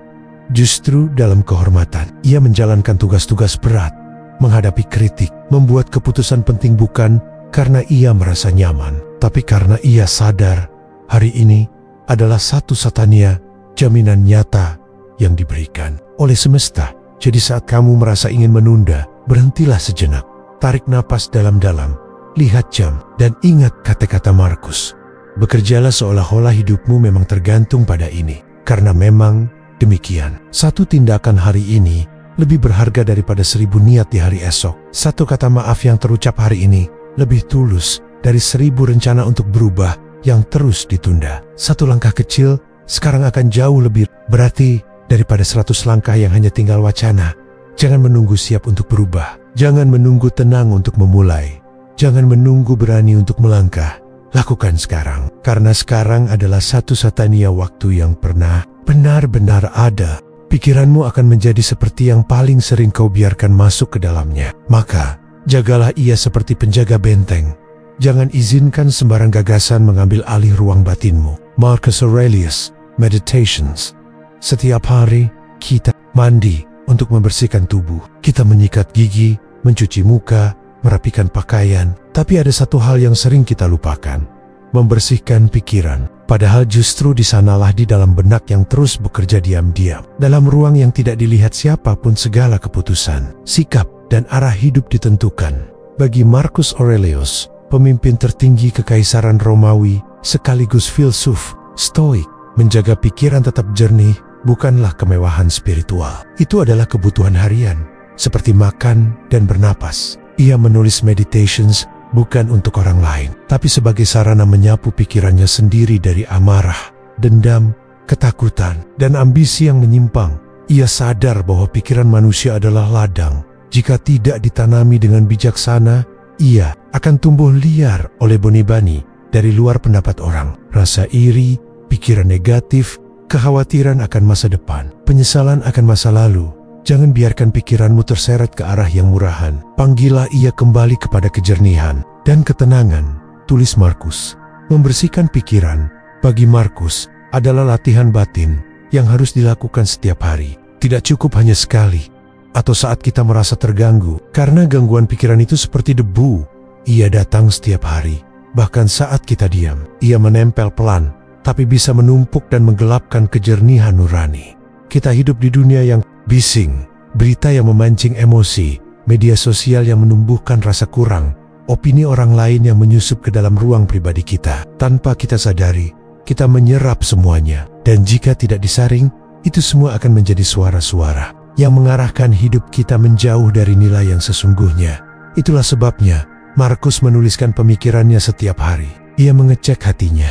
[SPEAKER 1] Justru dalam kehormatan. Ia menjalankan tugas-tugas berat, menghadapi kritik, membuat keputusan penting bukan karena ia merasa nyaman, tapi karena ia sadar hari ini adalah satu-satunya jaminan nyata yang diberikan oleh semesta. Jadi saat kamu merasa ingin menunda, berhentilah sejenak. Tarik napas dalam-dalam, lihat jam, dan ingat kata-kata Markus. Bekerjalah seolah-olah hidupmu memang tergantung pada ini. Karena memang demikian. Satu tindakan hari ini lebih berharga daripada 1000 niat di hari esok. Satu kata maaf yang terucap hari ini lebih tulus dari 1000 rencana untuk berubah yang terus ditunda. Satu langkah kecil sekarang akan jauh lebih berarti daripada 100 langkah yang hanya tinggal wacana. Jangan menunggu siap untuk berubah. Jangan menunggu tenang untuk memulai. Jangan menunggu berani untuk melangkah. Lakukan sekarang. Karena sekarang adalah satu-satunya waktu yang pernah benar-benar ada. Pikiranmu akan menjadi seperti yang paling sering kau biarkan masuk ke dalamnya. Maka, jagalah ia seperti penjaga benteng. Jangan izinkan sembarang gagasan mengambil alih ruang batinmu. Marcus Aurelius, Meditations. Setiap hari, kita mandi untuk membersihkan tubuh. Kita menyikat gigi, mencuci muka, merapikan pakaian. Tapi ada satu hal yang sering kita lupakan. Membersihkan pikiran. Padahal justru di sanalah di dalam benak yang terus bekerja diam-diam. Dalam ruang yang tidak dilihat siapapun segala keputusan, sikap, dan arah hidup ditentukan. Bagi Marcus Aurelius, pemimpin tertinggi kekaisaran Romawi, sekaligus filsuf, stoik, menjaga pikiran tetap jernih bukanlah kemewahan spiritual. Itu adalah kebutuhan harian, seperti makan dan bernapas. Ia menulis Meditations bukan untuk orang lain, tapi sebagai sarana menyapu pikirannya sendiri dari amarah, dendam, ketakutan, dan ambisi yang menyimpang. Ia sadar bahwa pikiran manusia adalah ladang. Jika tidak ditanami dengan bijaksana, ia akan tumbuh liar oleh boni-bani dari luar pendapat orang. Rasa iri, pikiran negatif, kekhawatiran akan masa depan, penyesalan akan masa lalu. Jangan biarkan pikiranmu terseret ke arah yang murahan. Panggillah ia kembali kepada kejernihan dan ketenangan, tulis Markus. Membersihkan pikiran, bagi Markus, adalah latihan batin yang harus dilakukan setiap hari. Tidak cukup hanya sekali, atau saat kita merasa terganggu, karena gangguan pikiran itu seperti debu. Ia datang setiap hari, bahkan saat kita diam. Ia menempel pelan, tapi bisa menumpuk dan menggelapkan kejernihan nurani. Kita hidup di dunia yang bising, berita yang memancing emosi, media sosial yang menumbuhkan rasa kurang, opini orang lain yang menyusup ke dalam ruang pribadi kita. Tanpa kita sadari, kita menyerap semuanya. Dan jika tidak disaring, itu semua akan menjadi suara-suara yang mengarahkan hidup kita menjauh dari nilai yang sesungguhnya. Itulah sebabnya Markus menuliskan pemikirannya setiap hari. Ia mengecek hatinya.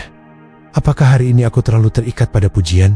[SPEAKER 1] Apakah hari ini aku terlalu terikat pada pujian?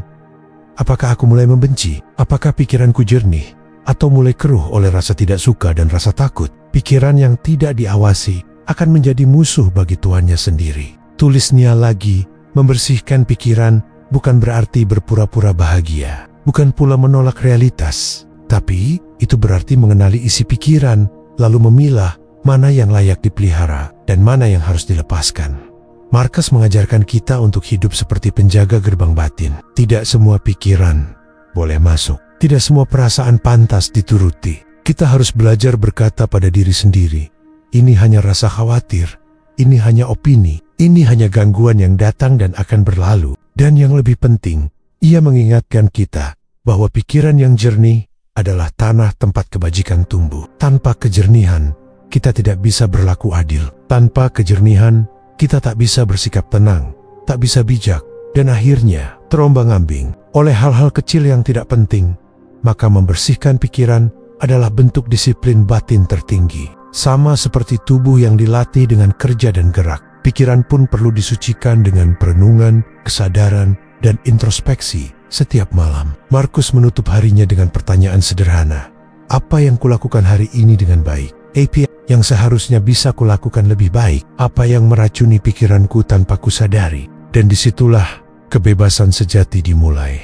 [SPEAKER 1] Apakah aku mulai membenci? Apakah pikiranku jernih? Atau mulai keruh oleh rasa tidak suka dan rasa takut? Pikiran yang tidak diawasi akan menjadi musuh bagi tuannya sendiri. Tulisnya lagi, membersihkan pikiran bukan berarti berpura-pura bahagia. Bukan pula menolak realitas, tapi itu berarti mengenali isi pikiran, lalu memilah mana yang layak dipelihara dan mana yang harus dilepaskan. Markus mengajarkan kita untuk hidup seperti penjaga gerbang batin. Tidak semua pikiran boleh masuk. Tidak semua perasaan pantas dituruti. Kita harus belajar berkata pada diri sendiri, ini hanya rasa khawatir, ini hanya opini, ini hanya gangguan yang datang dan akan berlalu. Dan yang lebih penting, ia mengingatkan kita bahwa pikiran yang jernih adalah tanah tempat kebajikan tumbuh. Tanpa kejernihan, kita tidak bisa berlaku adil. Tanpa kejernihan, kita tak bisa bersikap tenang, tak bisa bijak, dan akhirnya terombang-ambing oleh hal-hal kecil yang tidak penting. Maka membersihkan pikiran adalah bentuk disiplin batin tertinggi. Sama seperti tubuh yang dilatih dengan kerja dan gerak, pikiran pun perlu disucikan dengan perenungan, kesadaran, dan introspeksi setiap malam. Markus menutup harinya dengan pertanyaan sederhana. Apa yang kulakukan hari ini dengan baik? Apa yang seharusnya bisa kulakukan lebih baik? Apa yang meracuni pikiranku tanpa kusadari? Dan disitulah kebebasan sejati dimulai.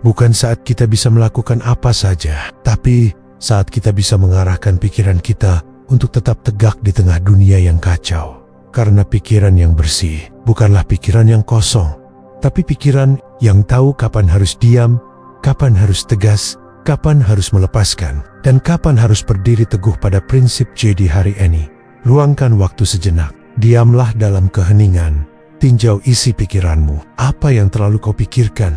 [SPEAKER 1] Bukan saat kita bisa melakukan apa saja, tapi saat kita bisa mengarahkan pikiran kita untuk tetap tegak di tengah dunia yang kacau. Karena pikiran yang bersih bukanlah pikiran yang kosong, tapi pikiran yang tahu kapan harus diam, kapan harus tegas, kapan harus melepaskan, dan kapan harus berdiri teguh pada prinsip jadi hari ini. Luangkan waktu sejenak, diamlah dalam keheningan, tinjau isi pikiranmu. Apa yang terlalu kau pikirkan?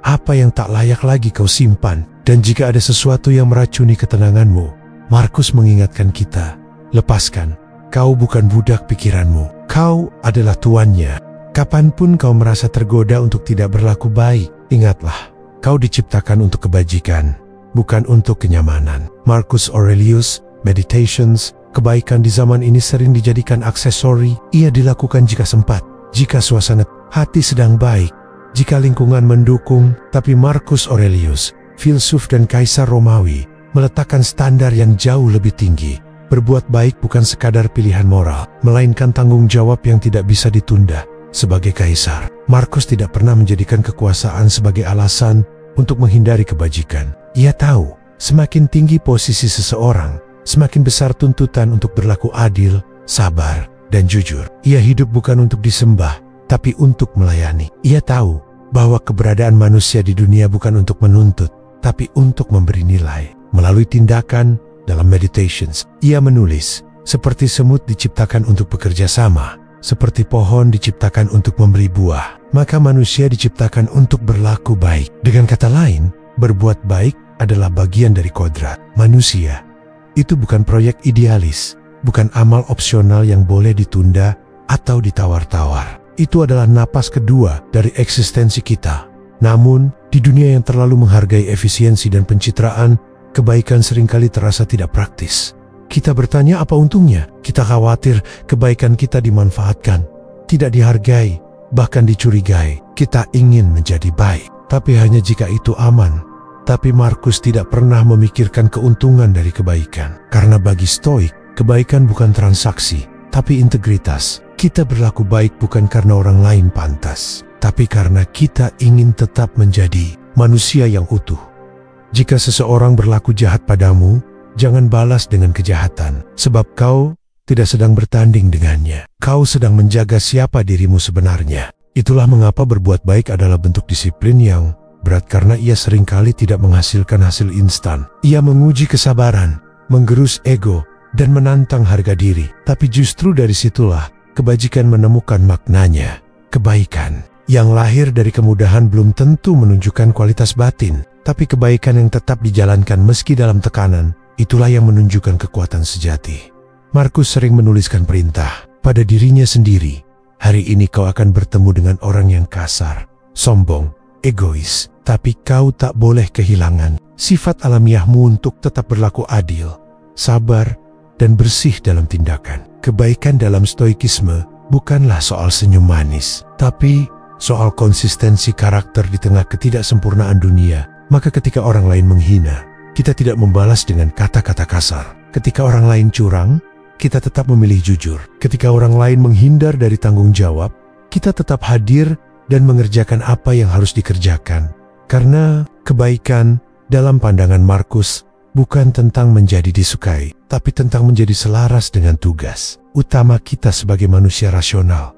[SPEAKER 1] Apa yang tak layak lagi kau simpan? Dan jika ada sesuatu yang meracuni ketenanganmu, Markus mengingatkan kita, lepaskan, kau bukan budak pikiranmu, kau adalah tuannya. Kapanpun kau merasa tergoda untuk tidak berlaku baik, ingatlah, kau diciptakan untuk kebajikan, bukan untuk kenyamanan. Marcus Aurelius, Meditations. Kebaikan di zaman ini sering dijadikan aksesori. Ia dilakukan jika sempat, jika suasana hati sedang baik, jika lingkungan mendukung. Tapi Marcus Aurelius, filsuf dan kaisar Romawi, meletakkan standar yang jauh lebih tinggi. Berbuat baik bukan sekadar pilihan moral, melainkan tanggung jawab yang tidak bisa ditunda. Sebagai kaisar, Marcus tidak pernah menjadikan kekuasaan sebagai alasan untuk menghindari kebajikan. Ia tahu, semakin tinggi posisi seseorang, semakin besar tuntutan untuk berlaku adil, sabar, dan jujur. Ia hidup bukan untuk disembah, tapi untuk melayani. Ia tahu bahwa keberadaan manusia di dunia bukan untuk menuntut, tapi untuk memberi nilai. Melalui tindakan dalam Meditations, ia menulis, seperti semut diciptakan untuk bekerja sama, seperti pohon diciptakan untuk memberi buah, maka manusia diciptakan untuk berlaku baik. Dengan kata lain, berbuat baik adalah bagian dari kodrat manusia. Itu bukan proyek idealis, bukan amal opsional yang boleh ditunda atau ditawar-tawar. Itu adalah napas kedua dari eksistensi kita. Namun, di dunia yang terlalu menghargai efisiensi dan pencitraan, kebaikan seringkali terasa tidak praktis. Kita bertanya apa untungnya? Kita khawatir kebaikan kita dimanfaatkan, tidak dihargai, bahkan dicurigai. Kita ingin menjadi baik, tapi hanya jika itu aman. Tapi Markus tidak pernah memikirkan keuntungan dari kebaikan. Karena bagi Stoik, kebaikan bukan transaksi, tapi integritas. Kita berlaku baik bukan karena orang lain pantas, tapi karena kita ingin tetap menjadi manusia yang utuh. Jika seseorang berlaku jahat padamu, jangan balas dengan kejahatan, sebab kau tidak sedang bertanding dengannya. Kau sedang menjaga siapa dirimu sebenarnya. Itulah mengapa berbuat baik adalah bentuk disiplin yang berat, karena ia seringkali tidak menghasilkan hasil instan. Ia menguji kesabaran, menggerus ego, dan menantang harga diri. Tapi justru dari situlah kebajikan menemukan maknanya. Kebaikan yang lahir dari kemudahan belum tentu menunjukkan kualitas batin, tapi kebaikan yang tetap dijalankan meski dalam tekanan, itulah yang menunjukkan kekuatan sejati. Markus sering menuliskan perintah pada dirinya sendiri. Hari ini kau akan bertemu dengan orang yang kasar, sombong, egois, tapi kau tak boleh kehilangan sifat alamiahmu untuk tetap berlaku adil, sabar, dan bersih dalam tindakan. Kebaikan dalam stoikisme bukanlah soal senyum manis, tapi soal konsistensi karakter di tengah ketidaksempurnaan dunia. Maka ketika orang lain menghina, kita tidak membalas dengan kata-kata kasar. Ketika orang lain curang, kita tetap memilih jujur. Ketika orang lain menghindar dari tanggung jawab, kita tetap hadir dan mengerjakan apa yang harus dikerjakan. Karena kebaikan dalam pandangan Markus bukan tentang menjadi disukai, tapi tentang menjadi selaras dengan tugas utama kita sebagai manusia rasional.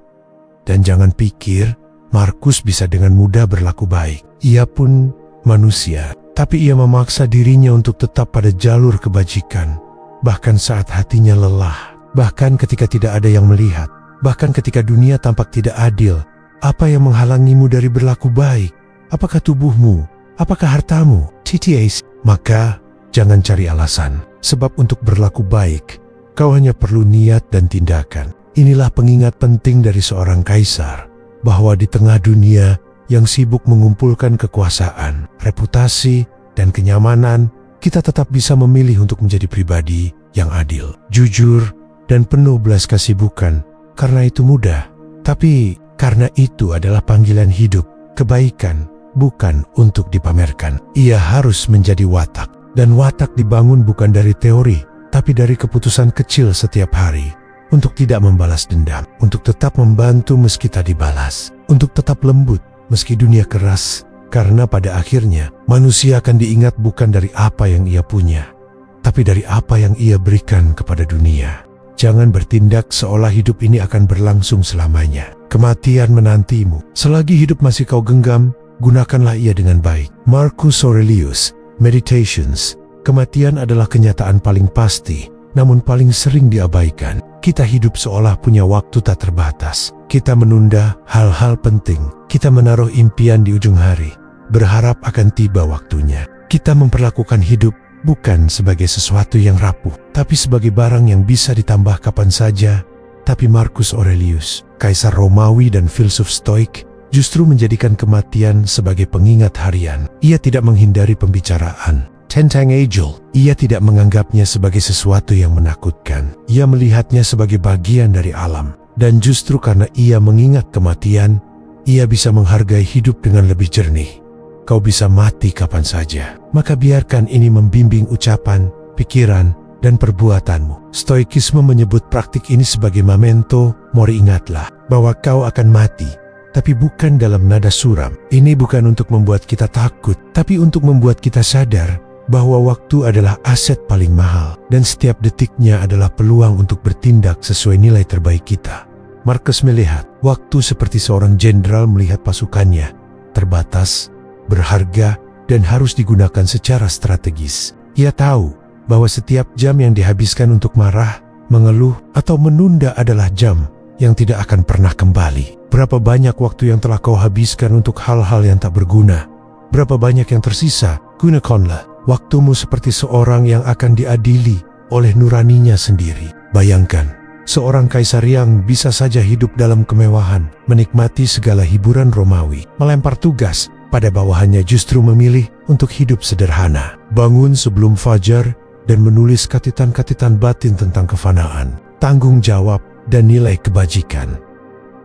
[SPEAKER 1] Dan jangan pikir Markus bisa dengan mudah berlaku baik. Ia pun manusia, tapi ia memaksa dirinya untuk tetap pada jalur kebajikan. Bahkan saat hatinya lelah, bahkan ketika tidak ada yang melihat, bahkan ketika dunia tampak tidak adil. Apa yang menghalangimu dari berlaku baik? Apakah tubuhmu? Apakah hartamu? TTAs? Maka jangan cari alasan. Sebab untuk berlaku baik, kau hanya perlu niat dan tindakan. Inilah pengingat penting dari seorang kaisar, bahwa di tengah dunia yang sibuk mengumpulkan kekuasaan, reputasi, dan kenyamanan, kita tetap bisa memilih untuk menjadi pribadi yang adil, jujur, dan penuh belas kasibukan. Karena itu mudah, tapi karena itu adalah panggilan hidup. Kebaikan bukan untuk dipamerkan. Ia harus menjadi watak. Dan watak dibangun bukan dari teori, tapi dari keputusan kecil setiap hari. Untuk tidak membalas dendam. Untuk tetap membantu meski tak dibalas. Untuk tetap lembut meski dunia keras. Karena pada akhirnya, manusia akan diingat bukan dari apa yang ia punya, tapi dari apa yang ia berikan kepada dunia. Jangan bertindak seolah hidup ini akan berlangsung selamanya. Kematian menantimu. Selagi hidup masih kau genggam, gunakanlah ia dengan baik. Marcus Aurelius, Meditations. Kematian adalah kenyataan paling pasti, namun paling sering diabaikan. Kita hidup seolah punya waktu tak terbatas. Kita menunda hal-hal penting. Kita menaruh impian di ujung hari, berharap akan tiba waktunya. Kita memperlakukan hidup bukan sebagai sesuatu yang rapuh, tapi sebagai barang yang bisa ditambah kapan saja. Tapi Marcus Aurelius, kaisar Romawi dan filsuf Stoik, justru menjadikan kematian sebagai pengingat harian. Ia tidak menghindari pembicaraan tentang Agel. Ia tidak menganggapnya sebagai sesuatu yang menakutkan. Ia melihatnya sebagai bagian dari alam. Dan justru karena ia mengingat kematian, ia bisa menghargai hidup dengan lebih jernih. Kau bisa mati kapan saja, maka biarkan ini membimbing ucapan, pikiran, dan perbuatanmu. Stoikisme menyebut praktik ini sebagai memento mori. Ingatlah bahwa kau akan mati, tapi bukan dalam nada suram. Ini bukan untuk membuat kita takut, tapi untuk membuat kita sadar bahwa waktu adalah aset paling mahal, dan setiap detiknya adalah peluang untuk bertindak sesuai nilai terbaik kita. Marcus melihat waktu seperti seorang jenderal melihat pasukannya, terbatas, berharga, dan harus digunakan secara strategis. Ia tahu bahwa setiap jam yang dihabiskan untuk marah, mengeluh, atau menunda adalah jam yang tidak akan pernah kembali. Berapa banyak waktu yang telah kau habiskan untuk hal-hal yang tak berguna? Berapa banyak yang tersisa? Gunakanlah waktumu seperti seorang yang akan diadili oleh nuraninya sendiri. Bayangkan, seorang kaisar yang bisa saja hidup dalam kemewahan, menikmati segala hiburan Romawi, melempar tugas pada bawahannya justru memilih untuk hidup sederhana, bangun sebelum fajar, dan menulis katitan-katitan batin tentang kefanaan, tanggung jawab, dan nilai kebajikan.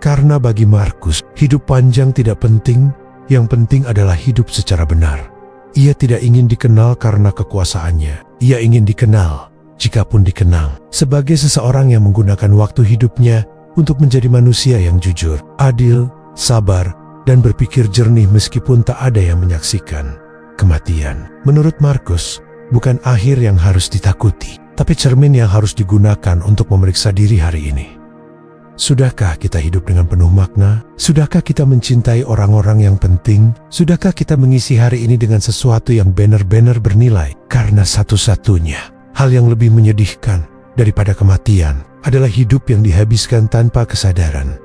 [SPEAKER 1] Karena bagi Marcus, hidup panjang tidak penting, yang penting adalah hidup secara benar. Ia tidak ingin dikenal karena kekuasaannya, ia ingin dikenal, jikapun dikenal, sebagai seseorang yang menggunakan waktu hidupnya untuk menjadi manusia yang jujur, adil, sabar, dan berpikir jernih meskipun tak ada yang menyaksikan. Kematian, menurut Marcus, bukan akhir yang harus ditakuti, tapi cermin yang harus digunakan untuk memeriksa diri hari ini. Sudahkah kita hidup dengan penuh makna? Sudahkah kita mencintai orang-orang yang penting? Sudahkah kita mengisi hari ini dengan sesuatu yang benar-benar bernilai? Karena satu-satunya hal yang lebih menyedihkan daripada kematian adalah hidup yang dihabiskan tanpa kesadaran.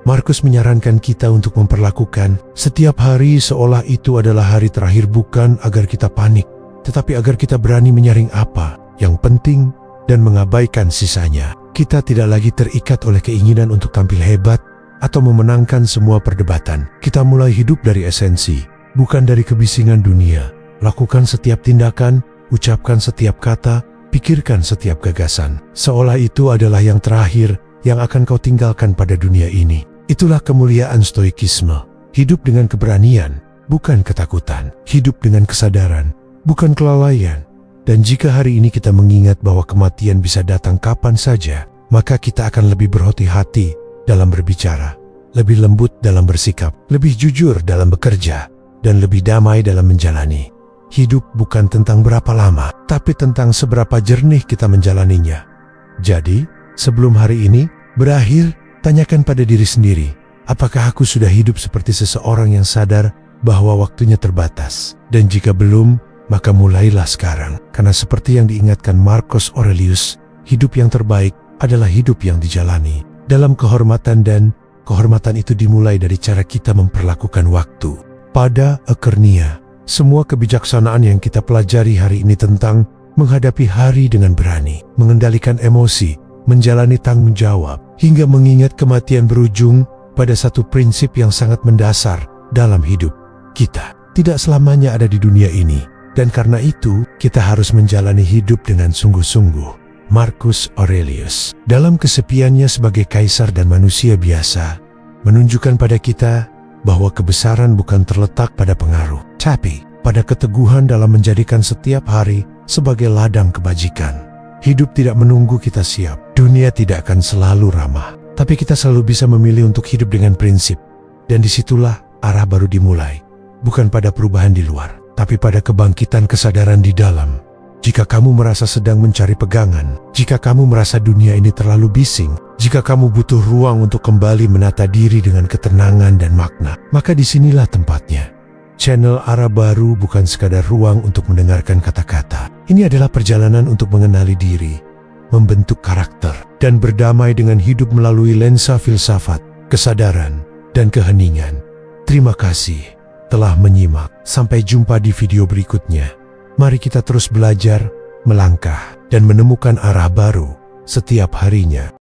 [SPEAKER 1] Marcus menyarankan kita untuk memperlakukan setiap hari seolah itu adalah hari terakhir, bukan agar kita panik, tetapi agar kita berani menyaring apa yang penting dan mengabaikan sisanya. Kita tidak lagi terikat oleh keinginan untuk tampil hebat atau memenangkan semua perdebatan. Kita mulai hidup dari esensi, bukan dari kebisingan dunia. Lakukan setiap tindakan, ucapkan setiap kata, pikirkan setiap gagasan, seolah itu adalah yang terakhir yang akan kau tinggalkan pada dunia ini. Itulah kemuliaan stoikisme. Hidup dengan keberanian, bukan ketakutan. Hidup dengan kesadaran, bukan kelalaian. Dan jika hari ini kita mengingat bahwa kematian bisa datang kapan saja, maka kita akan lebih berhati-hati dalam berbicara, lebih lembut dalam bersikap, lebih jujur dalam bekerja, dan lebih damai dalam menjalani. Hidup bukan tentang berapa lama, tapi tentang seberapa jernih kita menjalaninya. Jadi, sebelum hari ini berakhir, tanyakan pada diri sendiri, apakah aku sudah hidup seperti seseorang yang sadar bahwa waktunya terbatas? Dan jika belum, maka mulailah sekarang, karena seperti yang diingatkan Marcus Aurelius, hidup yang terbaik adalah hidup yang dijalani dalam kehormatan, dan kehormatan itu dimulai dari cara kita memperlakukan waktu. Pada akhirnya, semua kebijaksanaan yang kita pelajari hari ini tentang menghadapi hari dengan berani, mengendalikan emosi, menjalani tanggung jawab, hingga mengingat kematian berujung pada satu prinsip yang sangat mendasar dalam hidup kita. Tidak selamanya ada di dunia ini. Dan karena itu, kita harus menjalani hidup dengan sungguh-sungguh. Marcus Aurelius, dalam kesepiannya sebagai kaisar dan manusia biasa, menunjukkan pada kita bahwa kebesaran bukan terletak pada pengaruh, tapi pada keteguhan dalam menjadikan setiap hari sebagai ladang kebajikan. Hidup tidak menunggu kita siap. Dunia tidak akan selalu ramah, tapi kita selalu bisa memilih untuk hidup dengan prinsip. Dan disitulah arah baru dimulai, bukan pada perubahan di luar, tapi pada kebangkitan kesadaran di dalam. Jika kamu merasa sedang mencari pegangan, jika kamu merasa dunia ini terlalu bising, jika kamu butuh ruang untuk kembali menata diri dengan ketenangan dan makna, maka disinilah tempatnya. Channel Arah Baru bukan sekadar ruang untuk mendengarkan kata-kata. Ini adalah perjalanan untuk mengenali diri, membentuk karakter, dan berdamai dengan hidup melalui lensa filsafat, kesadaran, dan keheningan. Terima kasih telah menyimak. Sampai jumpa di video berikutnya. Mari kita terus belajar, melangkah, dan menemukan arah baru setiap harinya.